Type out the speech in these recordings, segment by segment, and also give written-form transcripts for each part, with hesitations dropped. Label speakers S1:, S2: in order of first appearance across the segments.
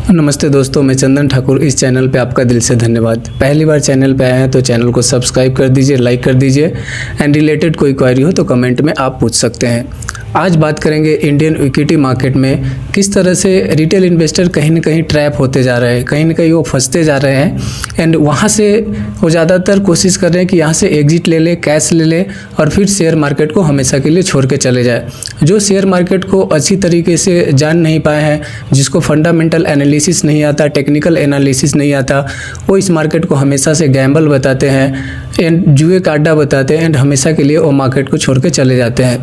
S1: नमस्ते दोस्तों, मैं चंदन ठाकुर। इस चैनल पे आपका दिल से धन्यवाद। पहली बार चैनल पे आए हैं तो चैनल को सब्सक्राइब कर दीजिए, लाइक कर दीजिए एंड रिलेटेड कोई क्वेरी हो तो कमेंट में आप पूछ सकते हैं। आज बात करेंगे इंडियन इक्विटी मार्केट में किस तरह से रिटेल इन्वेस्टर कहीं ना कहीं ट्रैप होते जा रहे हैं, कहीं ना कहीं वो फंसते जा रहे हैं एंड वहाँ से वो ज़्यादातर कोशिश कर रहे हैं कि यहाँ से एग्जिट ले ले, कैश ले ले और फिर शेयर मार्केट को हमेशा के लिए छोड़ के चले जाए। जो शेयर मार्केट को अच्छी तरीके से जान नहीं पाए हैं, जिसको फंडामेंटल एनालिसिस नहीं आता, टेक्निकल एनालिसिस नहीं आता, वो इस मार्केट को हमेशा से गैम्बल बताते हैं एंड जुए का अड्डा बताते हैं एंड हमेशा के लिए वो मार्केट को छोड़ के चले जाते हैं।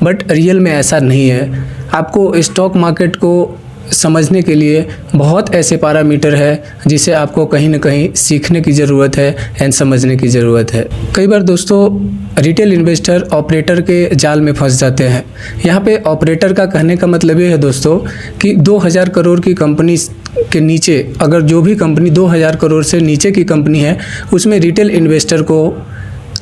S1: बट रियल में ऐसा नहीं है। आपको स्टॉक मार्केट को समझने के लिए बहुत ऐसे पैरामीटर है जिसे आपको कहीं ना कहीं सीखने की ज़रूरत है एंड समझने की ज़रूरत है। कई बार दोस्तों रिटेल इन्वेस्टर ऑपरेटर के जाल में फंस जाते हैं। यहाँ पे ऑपरेटर का कहने का मतलब ये है दोस्तों कि 2000 करोड़ की कंपनी के नीचे अगर जो भी कंपनी 2000 करोड़ से नीचे की कंपनी है उसमें रिटेल इन्वेस्टर को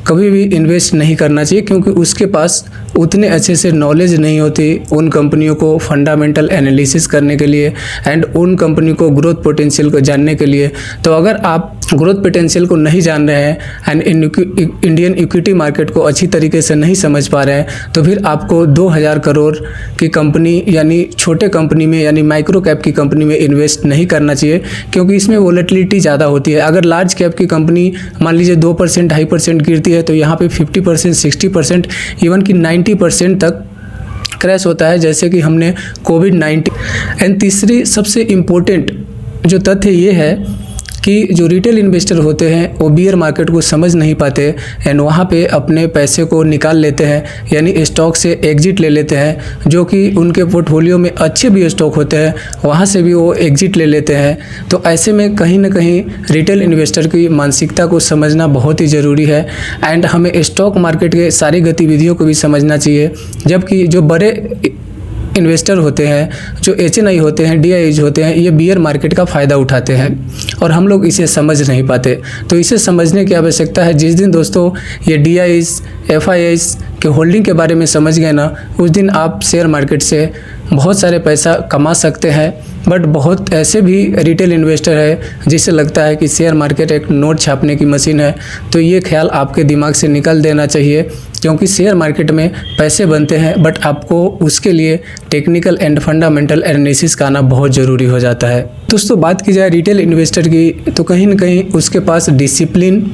S1: कभी भी इन्वेस्ट नहीं करना चाहिए, क्योंकि उसके पास उतने अच्छे से नॉलेज नहीं होती उन कंपनियों को फंडामेंटल एनालिसिस करने के लिए एंड उन कंपनी को ग्रोथ पोटेंशियल को जानने के लिए। तो अगर आप ग्रोथ पोटेंशियल को नहीं जान रहे हैं एंड इंडियन इक्विटी मार्केट को अच्छी तरीके से नहीं समझ पा रहे हैं तो फिर आपको 2000 करोड़ की कंपनी यानी छोटे कंपनी में यानी माइक्रो कैप की कंपनी में इन्वेस्ट नहीं करना चाहिए, क्योंकि इसमें वोलेटिलिटी ज़्यादा होती है। अगर लार्ज कैप की कंपनी मान लीजिए 2% 2.5% गिरती है तो यहाँ पे 50% 60% इवन कि 90% तक क्रैश होता है, जैसे कि हमने कोविड-19। एंड तीसरी सबसे इम्पोर्टेंट जो तथ्य ये है कि जो रिटेल इन्वेस्टर होते हैं वो बियर मार्केट को समझ नहीं पाते एंड वहाँ पे अपने पैसे को निकाल लेते हैं, यानी स्टॉक से एग्जिट ले लेते हैं। जो कि उनके पोर्टफोलियो में अच्छे भी स्टॉक होते हैं वहाँ से भी वो एग्जिट ले लेते हैं। तो ऐसे में कहीं ना कहीं रिटेल इन्वेस्टर की मानसिकता को समझना बहुत ही ज़रूरी है एंड हमें स्टॉक मार्केट के सारी गतिविधियों को भी समझना चाहिए। जबकि जो बड़े इन्वेस्टर होते हैं, जो HNI होते हैं, DIIs होते हैं, ये बियर मार्केट का फ़ायदा उठाते हैं और हम लोग इसे समझ नहीं पाते। तो इसे समझने की आवश्यकता है। जिस दिन दोस्तों ये DIIs FIIs के होल्डिंग के बारे में समझ गए ना, उस दिन आप शेयर मार्केट से बहुत सारे पैसा कमा सकते हैं। बट बहुत ऐसे भी रिटेल इन्वेस्टर है जिसे लगता है कि शेयर मार्केट एक नोट छापने की मशीन है। तो ये ख्याल आपके दिमाग से निकल देना चाहिए, क्योंकि शेयर मार्केट में पैसे बनते हैं बट आपको उसके लिए टेक्निकल एंड फंडामेंटल एनालिसिस का आना बहुत ज़रूरी हो जाता है। दोस्तों बात की जाए रिटेल इन्वेस्टर की तो कहीं ना कहीं उसके पास discipline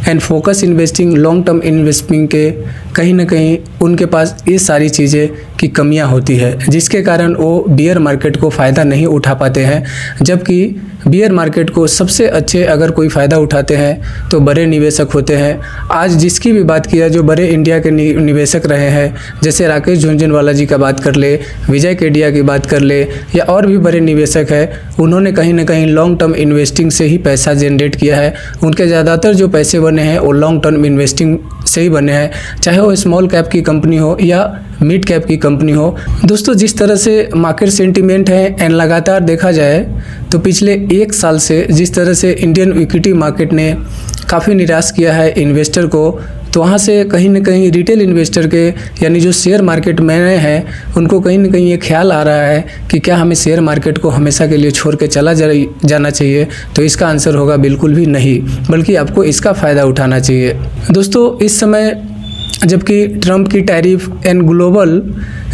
S1: and focus investing, long term investing के कहीं ना कहीं उनके पास ये सारी चीज़ें की कमियां होती है, जिसके कारण वो बियर मार्केट को फ़ायदा नहीं उठा पाते हैं। जबकि बियर मार्केट को सबसे अच्छे अगर कोई फ़ायदा उठाते हैं तो बड़े निवेशक होते हैं। आज जिसकी भी बात किया जो बड़े इंडिया के निवेशक रहे हैं, जैसे राकेश झुनझुनवाला जी का बात कर ले, विजय केडिया की बात कर ले या और भी बड़े निवेशक हैं, उन्होंने कहीं ना कहीं लॉन्ग टर्म इन्वेस्टिंग से ही पैसा जनरेट किया है। उनके ज़्यादातर जो पैसे बने हैं वो लॉन्ग टर्म इन्वेस्टिंग से ही बने हैं, चाहे वो स्मॉल कैप की कंपनी हो या मिड कैप की कंपनी हो। दोस्तों जिस तरह से मार्केट सेंटीमेंट है एंड लगातार देखा जाए तो पिछले 1 साल से जिस तरह से इंडियन इक्विटी मार्केट ने काफ़ी निराश किया है इन्वेस्टर को, तो वहाँ से कहीं ना कहीं रिटेल इन्वेस्टर के यानी जो शेयर मार्केट में हैं उनको कहीं ना कहीं ये ख्याल आ रहा है कि क्या हमें शेयर मार्केट को हमेशा के लिए छोड़ के चला जाना चाहिए। तो इसका आंसर होगा बिल्कुल भी नहीं, बल्कि आपको इसका फ़ायदा उठाना चाहिए। दोस्तों इस समय जबकि ट्रंप की tariff and global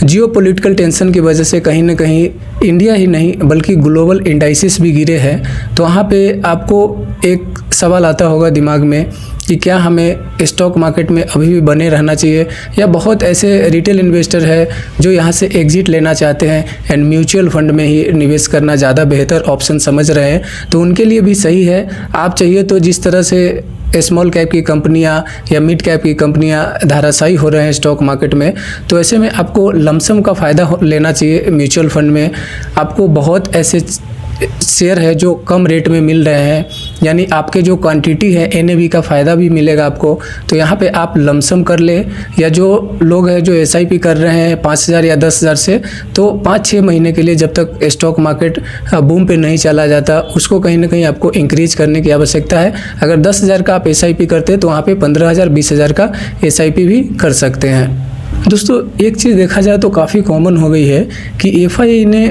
S1: geopolitical tension की वजह से कहीं ना कहीं इंडिया ही नहीं बल्कि ग्लोबल इंडाइसिस भी गिरे हैं, तो वहाँ पे आपको एक सवाल आता होगा दिमाग में कि क्या हमें स्टॉक मार्केट में अभी भी बने रहना चाहिए, या बहुत ऐसे रिटेल इन्वेस्टर है जो यहाँ से एग्जिट लेना चाहते हैं एंड म्यूचुअल फंड में ही निवेश करना ज़्यादा बेहतर ऑप्शन समझ रहे हैं। तो उनके लिए भी सही है। आप चाहिए तो जिस तरह से स्मॉल कैप की कंपनियां या मिड कैप की कंपनियां धाराशायी हो रहे हैं स्टॉक मार्केट में, तो ऐसे में आपको लमसम का फ़ायदा लेना चाहिए। म्यूचुअल फंड में आपको बहुत ऐसे शेयर है जो कम रेट में मिल रहे हैं, यानी आपके जो क्वांटिटी है NAV का फ़ायदा भी मिलेगा आपको। तो यहाँ पे आप लमसम कर ले, या जो लोग हैं जो SIP कर रहे हैं 5000 या 10000 से, तो 5-6 महीने के लिए जब तक स्टॉक मार्केट बूम पे नहीं चला जाता उसको कहीं ना कहीं आपको इंक्रीज करने की आवश्यकता है। अगर 10,000 का आप SIP करते हैं तो वहाँ पर 15,000 20,000 का SIP भी कर सकते हैं। दोस्तों एक चीज़ देखा जाए तो काफ़ी कॉमन हो गई है कि FII ने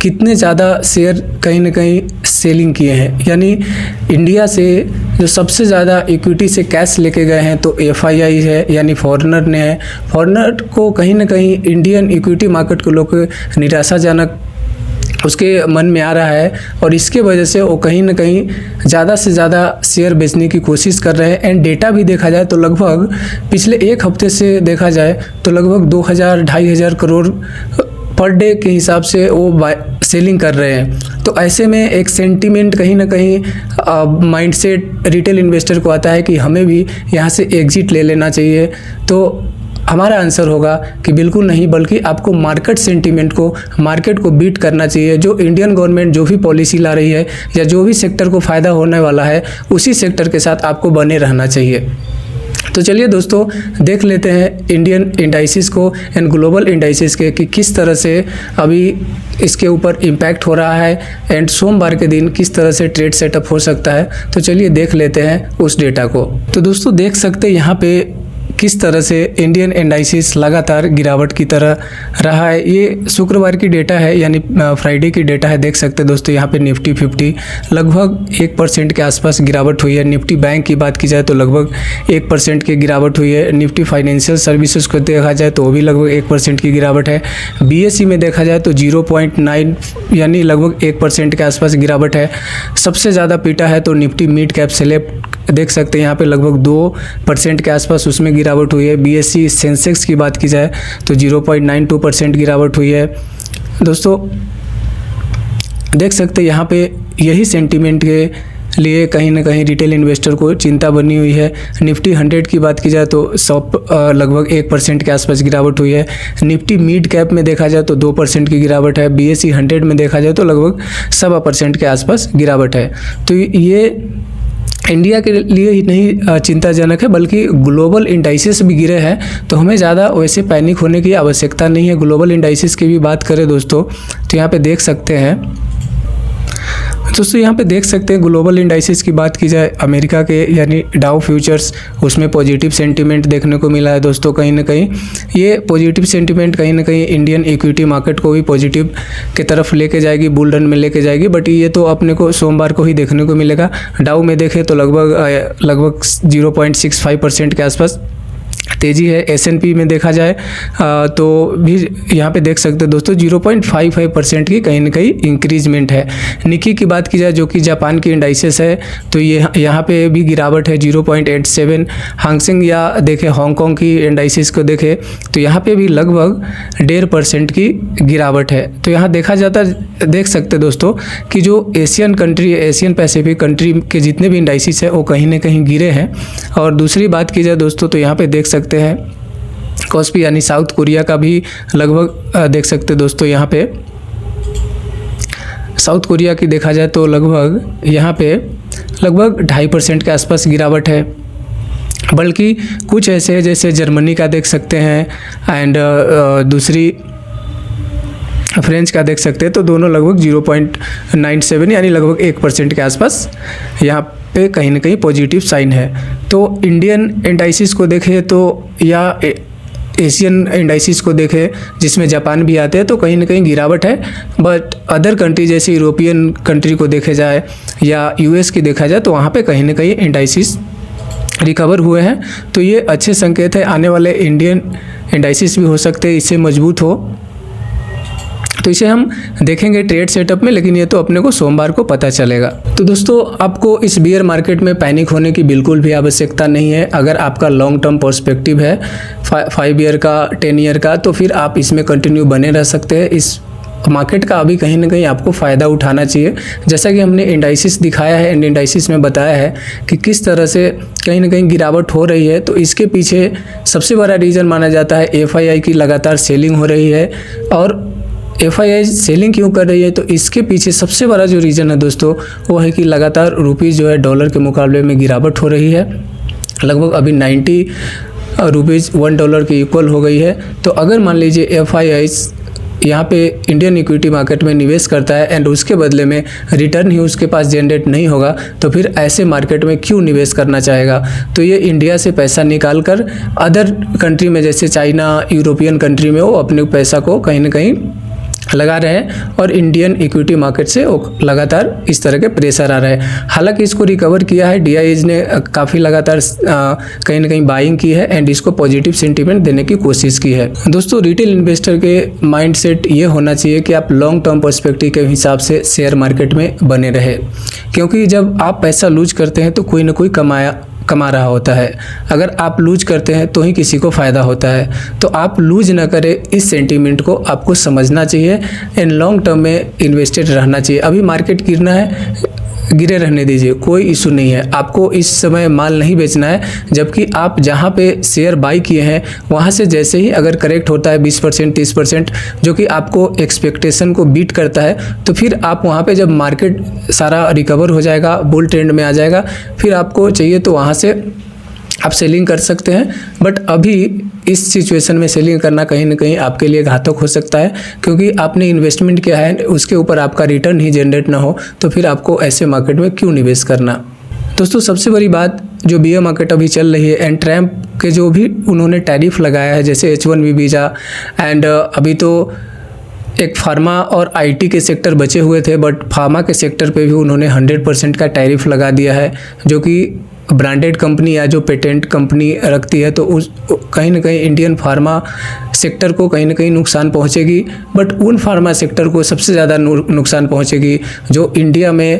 S1: कितने ज़्यादा शेयर कहीं ना कहीं सेलिंग किए हैं, यानी इंडिया से जो सबसे ज़्यादा इक्विटी से कैश लेके गए हैं तो FII है, यानी फॉरेनर ने है। फॉरेनर को कहीं ना कहीं इंडियन इक्विटी मार्केट को लोग निराशाजनक उसके मन में आ रहा है और इसके वजह से वो कहीं ना कहीं ज़्यादा से ज़्यादा शेयर बेचने की कोशिश कर रहे हैं। एंड डेटा भी देखा जाए तो लगभग पिछले एक हफ्ते से देखा जाए तो लगभग 2,000-2,500 करोड़ पर डे के हिसाब से वो सेलिंग कर रहे हैं। तो ऐसे में एक सेंटीमेंट कहीं ना कहीं माइंडसेट रिटेल इन्वेस्टर को आता है कि हमें भी यहाँ से एग्जिट ले लेना चाहिए। तो हमारा आंसर होगा कि बिल्कुल नहीं, बल्कि आपको मार्केट सेंटीमेंट को, मार्केट को बीट करना चाहिए। जो इंडियन गवर्नमेंट जो भी पॉलिसी ला रही है या जो भी सेक्टर को फ़ायदा होने वाला है उसी सेक्टर के साथ आपको बने रहना चाहिए। तो चलिए दोस्तों, देख लेते हैं इंडियन इंडाइसिस को एंड ग्लोबल इंडाइसिस के कि किस तरह से अभी इसके ऊपर इम्पैक्ट हो रहा है एंड सोमवार के दिन किस तरह से ट्रेड सेटअप हो सकता है। तो चलिए देख लेते हैं उस डेटा को। तो दोस्तों देख सकते हैं यहाँ पे किस तरह से इंडियन इंडाइसिस लगातार गिरावट की तरह रहा है। ये शुक्रवार की डेटा है, यानी फ्राइडे की डेटा है। देख सकते हैं दोस्तों यहाँ पे निफ्टी 50 लगभग 1% के आसपास गिरावट हुई है। निफ्टी बैंक की बात की जाए तो लगभग 1% की गिरावट हुई है। निफ्टी फाइनेंशियल सर्विसेज को देखा जाए तो वो भी लगभग 1% की गिरावट है। BSE में देखा जाए तो 0.9 यानी लगभग 1% के आसपास गिरावट है। सबसे ज़्यादा पीटा है तो निफ्टी मिड कैप सेलेक्ट देख सकते हैं यहाँ पे लगभग 2% के आसपास उसमें गिरावट हुई है। BSE सेंसेक्स की बात की जाए तो 0.92% गिरावट हुई है। दोस्तों देख सकते हैं यहाँ पे यही सेंटीमेंट के लिए कहीं ना कहीं रिटेल इन्वेस्टर को चिंता बनी हुई है। निफ्टी 100 की बात की जाए तो लगभग 1% के आसपास गिरावट हुई है। निफ्टी मिड कैप में देखा जाए तो 2% की गिरावट है। BSE 100 में देखा जाए तो लगभग 1.25% के आसपास गिरावट है। तो ये इंडिया के लिए ही नहीं चिंताजनक है, बल्कि ग्लोबल इंडाइसिस भी गिरे हैं। तो हमें ज़्यादा वैसे पैनिक होने की आवश्यकता नहीं है। ग्लोबल इंडाइसिस की भी बात करें दोस्तों तो यहाँ पे देख सकते हैं दोस्तों यहाँ पे देख सकते हैं ग्लोबल इंडाइसिस की बात की जाए अमेरिका के, यानी डाउ फ्यूचर्स, उसमें पॉजिटिव सेंटीमेंट देखने को मिला है दोस्तों। कहीं ना कहीं ये पॉजिटिव सेंटीमेंट कहीं ना कहीं इंडियन इक्विटी मार्केट को भी पॉजिटिव की तरफ लेके जाएगी, बुल रन में लेके जाएगी। बट ये तो अपने को सोमवार को ही देखने को मिलेगा। डाउ में देखें तो लगभग 0.65% के आसपास तेज़ी है। S&P में देखा जाए तो भी यहाँ पे देख सकते हैं दोस्तों 0.55% की कहीं ना कहीं इंक्रीजमेंट है। निकी की बात की जाए जो कि जापान की इंडाइसिस है तो ये यहाँ पे भी गिरावट है 0.87। हांगसेंग या देखें हांगकांग की इंडाइसिस को देखें तो यहाँ पे भी लगभग 1.5% की गिरावट है। तो यहाँ देखा जाता देख सकते दोस्तों कि जो Asian country, Asian Pacific country के जितने भी इंडाइसिस है वो कहीं ना कहीं गिरे हैं। और दूसरी बात की जाए दोस्तों तो यहाँ पे देख सकते हैं कॉस्पी यानी साउथ कोरिया का भी लगभग देख सकते दोस्तों यहाँ पे साउथ कोरिया की देखा जाए तो लगभग यहाँ पे लगभग 2.5% के आसपास गिरावट है। बल्कि कुछ ऐसे है जैसे जर्मनी का देख सकते हैं एंड दूसरी फ्रेंच का देख सकते हैं तो दोनों लगभग 0.97 यानी लगभग 1% के आसपास यहाँ पे कहीं ना कहीं पॉजिटिव साइन है। तो इंडियन इंडाइसिस को देखें तो या एशियन इंडाइसिस को देखें जिसमें जापान भी आते हैं तो कहीं ना कहीं गिरावट है। बट अदर कंट्री जैसे यूरोपियन कंट्री को देखे जाए या US की देखा जाए तो वहाँ पे कहीं ना कहीं इंडाइसिस रिकवर हुए हैं। तो ये अच्छे संकेत है। आने वाले इंडियन इंडाइसिस भी हो सकते हैं इससे मजबूत हो, तो इसे हम देखेंगे ट्रेड सेटअप में, लेकिन ये तो अपने को सोमवार को पता चलेगा। तो दोस्तों आपको इस बियर मार्केट में पैनिक होने की बिल्कुल भी आवश्यकता नहीं है। अगर आपका लॉन्ग टर्म पर्सपेक्टिव है 5 ईयर का, 10 ईयर का, तो फिर आप इसमें कंटिन्यू बने रह सकते हैं। इस मार्केट का अभी कहीं ना कहीं आपको फ़ायदा उठाना चाहिए। जैसा कि हमने इंडाइसिस दिखाया है एंड इंडाइसिस में बताया है कि किस तरह से कहीं ना कहीं गिरावट हो रही है। तो इसके पीछे सबसे बड़ा रीज़न माना जाता है FII की लगातार सेलिंग हो रही है। और FII सेलिंग क्यों कर रही है तो इसके पीछे सबसे बड़ा जो रीज़न है दोस्तों वो है कि लगातार रुपीज़ जो है डॉलर के मुकाबले में गिरावट हो रही है। लगभग अभी 90 रुपीज़ $1 के इक्वल हो गई है। तो अगर मान लीजिए FII यहाँ पे इंडियन इक्विटी मार्केट में निवेश करता है एंड उसके बदले में रिटर्न ही उसके पास जनरेट नहीं होगा तो फिर ऐसे मार्केट में क्यों निवेश करना चाहेगा। तो ये इंडिया से पैसा निकाल कर अदर कंट्री में जैसे चाइना, यूरोपियन कंट्री में वो अपने पैसा को कहीं ना कहीं लगा रहे हैं और इंडियन इक्विटी मार्केट से लगातार इस तरह के प्रेशर आ रहा है। हालांकि इसको रिकवर किया है, DIIs ने काफ़ी लगातार कहीं ना कहीं बाइंग की है एंड इसको पॉजिटिव सेंटीमेंट देने की कोशिश की है। दोस्तों, रिटेल इन्वेस्टर के माइंडसेट ये होना चाहिए कि आप लॉन्ग टर्म पर्सपेक्टिव के हिसाब से शेयर मार्केट में बने रहे, क्योंकि जब आप पैसा लूज करते हैं तो कोई ना कोई कमा रहा होता है। अगर आप लूज करते हैं तो ही किसी को फ़ायदा होता है। तो आप लूज ना करें, इस सेंटीमेंट को आपको समझना चाहिए एंड लॉन्ग टर्म में इन्वेस्टेड रहना चाहिए। अभी मार्केट गिरना है, गिरे रहने दीजिए, कोई इशू नहीं है। आपको इस समय माल नहीं बेचना है, जबकि आप जहाँ पे शेयर बाई किए हैं वहाँ से जैसे ही अगर करेक्ट होता है 20% 30%, जो कि आपको एक्सपेक्टेशन को बीट करता है, तो फिर आप वहाँ पे जब मार्केट सारा रिकवर हो जाएगा, बुल ट्रेंड में आ जाएगा, फिर आपको चाहिए तो वहाँ से आप सेलिंग कर सकते हैं। बट अभी इस सिचुएशन में सेलिंग करना कहीं ना कहीं आपके लिए घातक हो सकता है, क्योंकि आपने इन्वेस्टमेंट किया है, उसके ऊपर आपका रिटर्न ही जनरेट ना हो, तो फिर आपको ऐसे मार्केट में क्यों निवेश करना। दोस्तों, सबसे बड़ी बात, जो बियर मार्केट अभी चल रही है एंड ट्रम्प के जो भी उन्होंने टैरिफ लगाया है, जैसे H1B वीज़ा एंड अभी तो एक फार्मा और IT के सेक्टर बचे हुए थे, बट फार्मा के सेक्टर पे भी उन्होंने 100% का टैरिफ लगा दिया है, जो कि ब्रांडेड कंपनी या जो पेटेंट कंपनी रखती है, तो उस कहीं ना कहीं इंडियन फार्मा सेक्टर को कहीं ना कहीं नुकसान पहुंचेगी। बट उन फार्मा सेक्टर को सबसे ज़्यादा नुकसान पहुंचेगी जो इंडिया में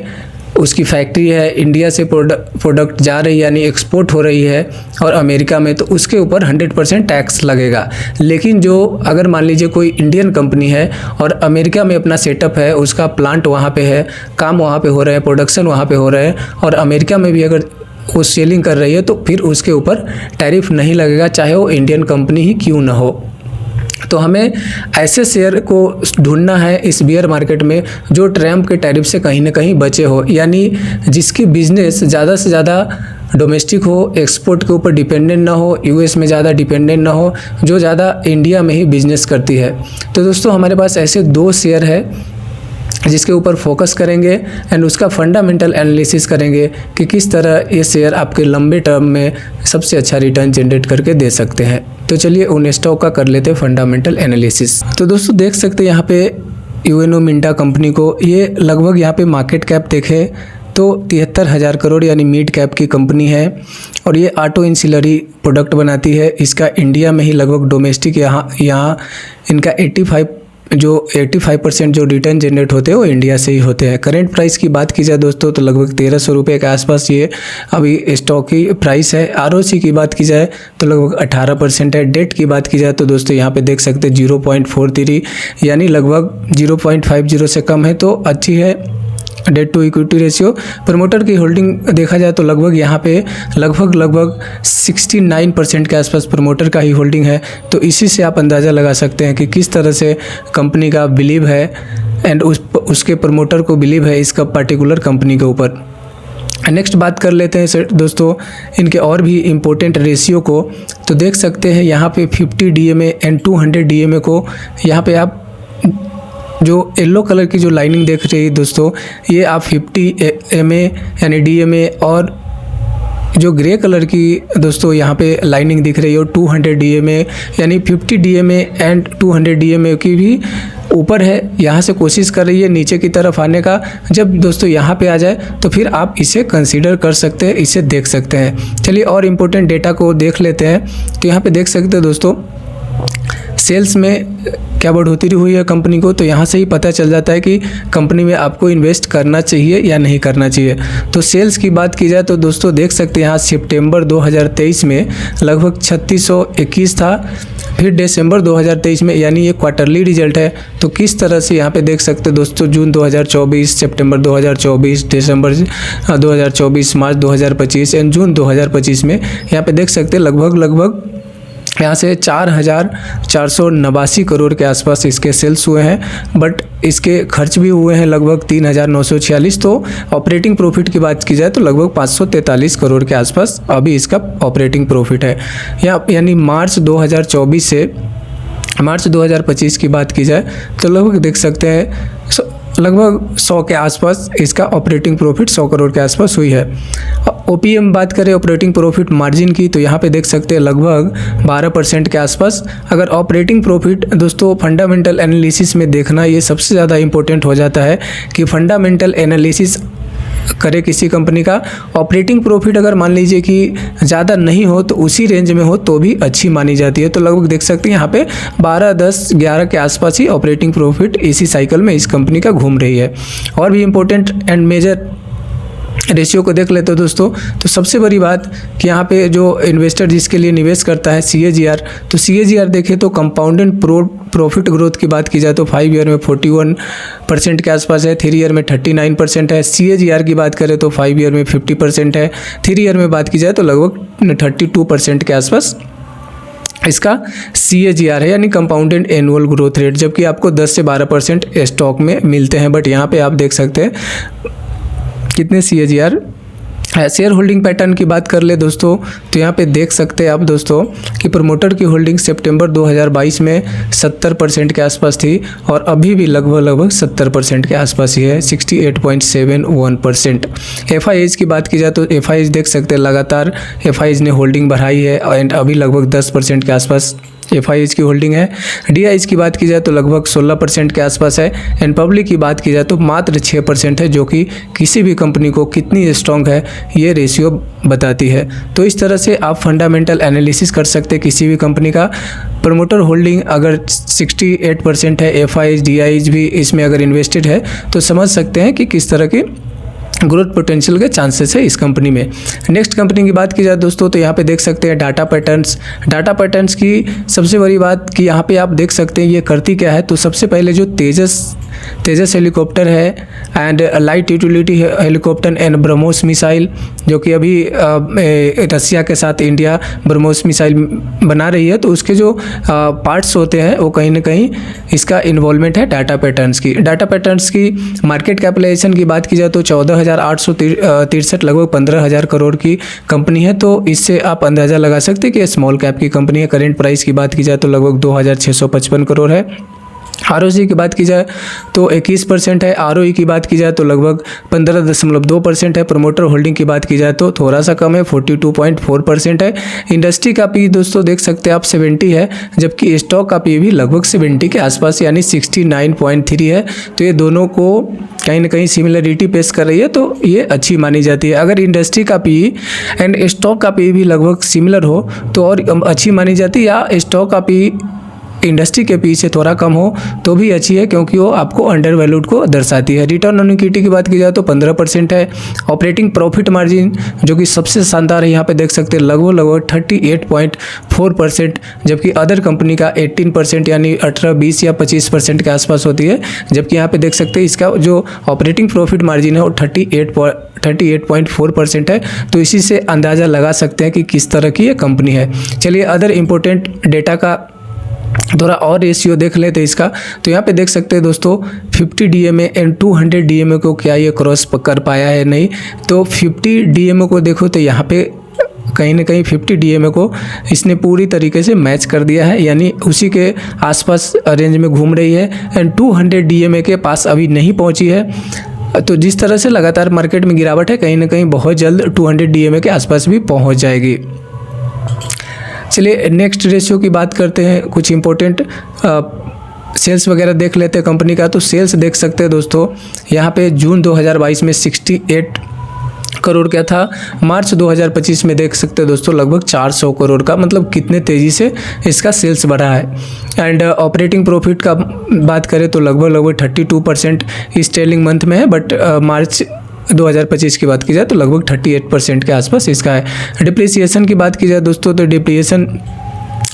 S1: उसकी फैक्ट्री है, इंडिया से प्रोडक्ट जा रही है यानी एक्सपोर्ट हो रही है और अमेरिका में, तो उसके ऊपर 100% टैक्स लगेगा। लेकिन जो अगर मान लीजिए कोई इंडियन कंपनी है और अमेरिका में अपना सेटअप है, उसका प्लांट वहाँ पे है, काम वहाँ पे हो रहा है, प्रोडक्शन वहाँ पे हो रहा है और अमेरिका में भी अगर वो सेलिंग कर रही है, तो फिर उसके ऊपर टैरिफ नहीं लगेगा, चाहे वो इंडियन कंपनी ही क्यों ना हो। तो हमें ऐसे शेयर को ढूंढना है इस बियर मार्केट में जो ट्रम्प के टैरिफ से कहीं ना कहीं बचे हो, यानी जिसकी बिजनेस ज़्यादा से ज़्यादा डोमेस्टिक हो, एक्सपोर्ट के ऊपर डिपेंडेंट ना हो, US में ज़्यादा डिपेंडेंट ना हो, जो ज़्यादा इंडिया में ही बिजनेस करती है। तो दोस्तों, हमारे पास ऐसे 2 शेयर है जिसके ऊपर फोकस करेंगे एंड उसका फंडामेंटल एनालिसिस करेंगे कि किस तरह ये शेयर आपके लंबे टर्म में सबसे अच्छा रिटर्न जनरेट करके दे सकते हैं। तो चलिए उन स्टॉक का कर लेते हैं फंडामेंटल एनालिसिस। तो दोस्तों, देख सकते हैं यहाँ पे UNO मिंटा कंपनी को, ये लगभग यहाँ पे मार्केट कैप देखें तो 73,000 करोड़ यानी मिड कैप की कंपनी है और ये ऑटो इंसिलरी प्रोडक्ट बनाती है। इसका इंडिया में ही लगभग डोमेस्टिक यहाँ इनका 85% जो रिटर्न जनरेट होते हैं वो इंडिया से ही होते हैं। करेंट प्राइस की बात की जाए दोस्तों तो लगभग 1300 रुपये के आसपास ये अभी स्टॉक की प्राइस है। ROC की बात की जाए तो लगभग 18% है। डेट की बात की जाए तो दोस्तों यहाँ पे देख सकते हैं 0.43 यानी लगभग 0.50 से कम है, तो अच्छी है debt to equity ratio. Promoter की होल्डिंग देखा जाए तो लगभग यहाँ पे लगभग 69% के आसपास प्रमोटर का ही होल्डिंग है। तो इसी से आप अंदाज़ा लगा सकते हैं कि किस तरह से कंपनी का बिलीव है एंड उसके प्रमोटर को बिलीव है इसका पर्टिकुलर कंपनी के ऊपर। नेक्स्ट बात कर लेते हैं दोस्तों इनके और भी इम्पोर्टेंट रेशियो को। तो देख सकते हैं यहाँ पे 50 DMA एंड 200 DMA को, यहाँ पे आप जो येलो कलर की जो लाइनिंग देख रही है दोस्तों, ये आप 50 MA यानी DMA और जो ग्रे कलर की दोस्तों यहाँ पे लाइनिंग दिख रही है और 200 DMA यानी 50 DMA एंड 200 DMA की भी ऊपर है, यहाँ से कोशिश कर रही है नीचे की तरफ आने का। जब दोस्तों यहाँ पे आ जाए तो फिर आप इसे कंसीडर कर सकते हैं, इसे देख सकते हैं। चलिए और इम्पोर्टेंट डेटा को देख लेते हैं। तो यहाँ पे देख सकते हैं दोस्तों सेल्स में क्या बढ़ोतरी हुई है कंपनी को, तो यहाँ से ही पता चल जाता है कि कंपनी में आपको इन्वेस्ट करना चाहिए या नहीं करना चाहिए। तो सेल्स की बात की जाए तो दोस्तों देख सकते हैं यहाँ सितंबर 2023 में लगभग 3621 था, फिर दिसंबर 2023 में, यानी ये क्वार्टरली रिजल्ट है। तो किस तरह से यहाँ पे देख सकते हैं दोस्तों जून 2024, सितंबर 2024, दिसंबर 2024, मार्च 2025 एंड जून 2025 में यहाँ पे देख सकते हैं लगभग यहाँ से 4,489 करोड़ के आसपास इसके सेल्स हुए हैं, बट इसके खर्च भी हुए हैं लगभग 3,946। तो ऑपरेटिंग प्रॉफिट की बात की जाए तो लगभग 543 करोड़ के आसपास अभी इसका ऑपरेटिंग प्रॉफिट है। यानी मार्च 2024 से मार्च 2025 की बात की जाए तो लगभग देख सकते हैं लगभग 100 के आसपास इसका ऑपरेटिंग प्रॉफिट 100 करोड़ के आसपास हुई है। ओपीएम बात करें ऑपरेटिंग प्रॉफिट मार्जिन की, तो यहाँ पे देख सकते हैं लगभग 12% के आसपास। अगर ऑपरेटिंग प्रॉफिट दोस्तों फंडामेंटल एनालिसिस में देखना ये सबसे ज़्यादा इंपॉर्टेंट हो जाता है कि फंडामेंटल एनालिसिस करे किसी कंपनी का। ऑपरेटिंग प्रॉफिट अगर मान लीजिए कि ज़्यादा नहीं हो तो उसी रेंज में हो तो भी अच्छी मानी जाती है। तो लगभग देख सकते हैं यहाँ पे 12, 10, 11 के आसपास ही ऑपरेटिंग प्रॉफिट इसी साइकिल में इस कंपनी का घूम रही है। और भी इम्पोर्टेंट एंड मेजर रेशियो को देख लेते हो दोस्तों, तो सबसे बड़ी बात कि यहाँ पे जो इन्वेस्टर जिसके लिए निवेश करता है CAGR, तो CAGR देखें तो कंपाउंडेड प्रॉफिट ग्रोथ की बात की जाए तो 5 ईयर में 41% के आसपास है, 3 ईयर में 39% है। CAGR की बात करें तो 5 ईयर में 50% है, 3 ईयर में बात की जाए तो लगभग 32% के आसपास इसका CAGR है, यानी कंपाउंडेड एनुअल ग्रोथ रेट। जबकि आपको 10 से 12% स्टॉक में मिलते हैं, बट यहाँ पे आप देख सकते हैं कितने CAGR है। शेयर होल्डिंग पैटर्न की बात कर ले दोस्तों, तो यहाँ पे देख सकते हैं आप दोस्तों कि प्रमोटर की होल्डिंग सितंबर 2022 में 70% के आसपास थी और अभी भी लगभग 70% के आसपास ही है, 68.71%। FIIs की बात की जाए तो FIIs देख सकते हैं लगातार FIIs ने होल्डिंग बढ़ाई है एंड अभी लगभग 10% के आसपास FIIs की होल्डिंग है। DIs की बात की जाए तो लगभग 16% के आसपास है एंड पब्लिक की बात की जाए तो मात्र 6% है, जो कि किसी भी कंपनी को कितनी स्ट्रॉन्ग है ये रेशियो बताती है। तो इस तरह से आप फंडामेंटल एनालिसिस कर सकते हैं किसी भी कंपनी का। प्रमोटर होल्डिंग अगर 68% है, FIIs DIs भी इसमें अगर इन्वेस्टेड है तो समझ सकते हैं कि किस तरह की ग्रोथ पोटेंशियल के चांसेस है इस कंपनी में। नेक्स्ट कंपनी की बात की जाए दोस्तों, तो यहाँ पे देख सकते हैं डाटा पैटर्न्स की सबसे बड़ी बात कि यहाँ पे आप देख सकते हैं ये करती क्या है। तो सबसे पहले जो तेजस हेलीकॉप्टर है and light utility helicopter and BrahMos missile, जो कि अभी रसिया के साथ इंडिया ब्रह्मोस मिसाइल बना रही है, तो उसके जो पार्ट्स होते हैं वो कहीं ना कहीं इसका इन्वॉल्वमेंट है डाटा पैटर्न्स की। मार्केट कैपिटलाइजेशन की बात की जाए तो 14,863 लगभग 15,000 करोड़ की कंपनी है। तो इससे आप अंदाज़ा लगा सकते हैं कि स्मॉल कैप की कंपनी है। करेंट प्राइस की बात की जाए तो लगभग 2,655 करोड़ है। ROC की बात की जाए तो 21% है। ROE की बात की जाए तो लगभग 15.2% है। प्रमोटर होल्डिंग की बात की जाए तो थोड़ा सा कम है, 42.4% है। इंडस्ट्री का पी दोस्तों देख सकते हैं आप 70 है, जबकि स्टॉक का पी भी लगभग 70 के आसपास यानी 69.3 है। तो ये दोनों को कहीं ना कहीं सिमिलरिटी पेश कर रही है, तो ये अच्छी मानी जाती है। अगर इंडस्ट्री का पी एंड स्टॉक का पी भी लगभग सिमिलर हो तो और अच्छी मानी जाती है, या स्टॉक का पी इंडस्ट्री के पी से थोड़ा कम हो तो भी अच्छी है, क्योंकि वो आपको अंडर वैल्यूड को दर्शाती है। रिटर्न ऑन इक्विटी की बात की जाए तो 15% है। ऑपरेटिंग प्रॉफिट मार्जिन जो कि सबसे शानदार है, यहाँ पे देख सकते हैं लगभग 38.4%, जबकि अदर कंपनी का 18% यानी 18, 20 या 25% के आसपास होती है। जबकि यहाँ पे देख सकते हैं इसका जो ऑपरेटिंग प्रॉफिट मार्जिन है वो 38.4% है। तो इसी से अंदाज़ा लगा सकते हैं कि किस तरह की ये कंपनी है। चलिए अदर इम्पोर्टेंट डेटा का थोड़ा और रेशियो देख लेते हैं इसका। तो यहाँ पे देख सकते हैं दोस्तों 50 DMA एंड 200 DMA को क्या ये क्रॉस कर पाया है नहीं। तो 50 DMA को देखो तो यहाँ पे कहीं ना कहीं 50 DMA को इसने पूरी तरीके से मैच कर दिया है, यानी उसी के आसपास रेंज में घूम रही है एंड 200 DMA के पास अभी नहीं पहुँची है। तो जिस तरह से लगातार मार्केट में गिरावट है, कहीं ना कहीं बहुत जल्द 200 DMA के आसपास भी पहुँच जाएगी। चलिए नेक्स्ट रेशियो की बात करते हैं। कुछ इंपॉर्टेंट सेल्स वगैरह देख लेते हैं कंपनी का। तो सेल्स देख सकते हैं दोस्तों, यहाँ पे जून 2022 में 68 करोड़ का था। मार्च 2025 में देख सकते हैं दोस्तों लगभग 400 करोड़ का, मतलब कितने तेज़ी से इसका सेल्स बढ़ा है। एंड ऑपरेटिंग प्रॉफिट का बात करें तो लगभग 32% इस ट्रेलिंग मंथ में है, बट मार्च 2025 की बात की जाए तो लगभग 38% के आसपास इसका है। डिप्रिसिएशन की बात की जाए दोस्तों तो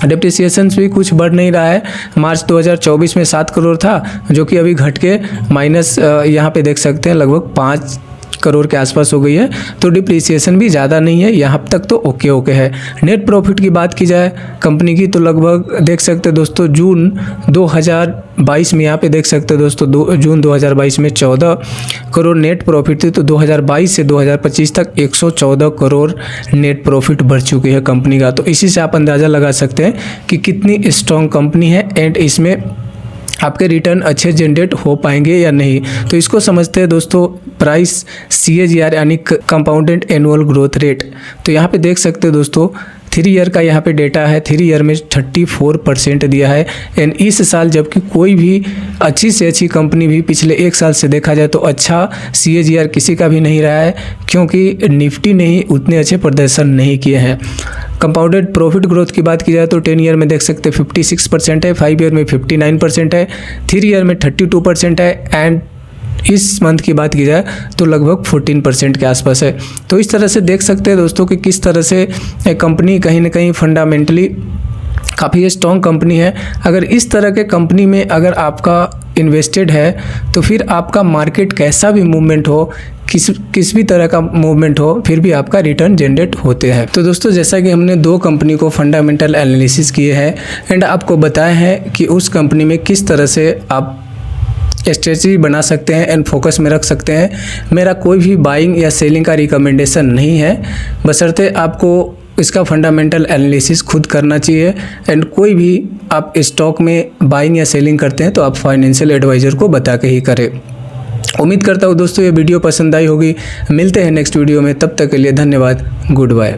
S1: डिप्रिसिएशन भी कुछ बढ़ नहीं रहा है। मार्च 2024 में 7 करोड़ था, जो कि अभी घट के माइनस यहाँ पे देख सकते हैं लगभग 5 करोड़ के आसपास हो गई है। तो डिप्रिसिएशन भी ज़्यादा नहीं है, यहाँ तक तो ओके है। नेट प्रॉफिट की बात की जाए कंपनी की तो लगभग देख सकते हैं दोस्तों जून 2022 में, यहाँ पे देख सकते हैं दोस्तों जून 2022 में 14 करोड़ नेट प्रॉफिट थी। तो 2022 से 2025 तक 114 करोड़ नेट प्रॉफिट बढ़ चुकी है कंपनी का। तो इसी से आप अंदाज़ा लगा सकते हैं कि कितनी स्ट्रॉन्ग कंपनी है एंड इसमें आपके रिटर्न अच्छे जनरेट हो पाएंगे या नहीं। तो इसको समझते हैं दोस्तों प्राइस CAGR यानी कंपाउंडेड एनुअल ग्रोथ रेट। तो यहाँ पे देख सकते हैं दोस्तों 3 ईयर का यहाँ पे डेटा है, 3 ईयर में 34% दिया है। एंड इस साल जबकि कोई भी अच्छी से अच्छी कंपनी भी पिछले 1 साल से देखा जाए तो अच्छा CAGR किसी का भी नहीं रहा है, क्योंकि निफ्टी ने ही उतने अच्छे प्रदर्शन नहीं किए हैं। कंपाउंडेड प्रॉफिट ग्रोथ की बात की जाए तो 10 ईयर में देख सकते हैं 56% है, 5 ईयर में 59% है, 3 ईयर में 32% है एंड इस मंथ की बात की जाए तो लगभग 14% के आसपास है। तो इस तरह से देख सकते हैं दोस्तों कि किस तरह से कंपनी कहीं ना कहीं फंडामेंटली काफ़ी स्ट्रॉन्ग कंपनी है। अगर इस तरह के कंपनी में अगर आपका इन्वेस्टेड है तो फिर आपका मार्केट कैसा भी मूवमेंट हो, किस भी तरह का मूवमेंट हो, फिर भी आपका रिटर्न जनरेट होते हैं। तो दोस्तों जैसा कि हमने 2 कंपनी को फंडामेंटल एनालिसिस किए हैं एंड आपको बताया है कि उस कंपनी में किस तरह से आप स्ट्रेटजी बना सकते हैं एंड फोकस में रख सकते हैं। मेरा कोई भी बाइंग या सेलिंग का रिकमेंडेशन नहीं है, बशर्ते आपको इसका फंडामेंटल एनालिसिस खुद करना चाहिए। एंड कोई भी आप स्टॉक में बाइंग या सेलिंग करते हैं तो आप फाइनेंशियल एडवाइज़र को बता के ही करें। उम्मीद करता हूँ दोस्तों ये वीडियो पसंद आई होगी। मिलते हैं नेक्स्ट वीडियो में, तब तक के लिए धन्यवाद, गुड बाय।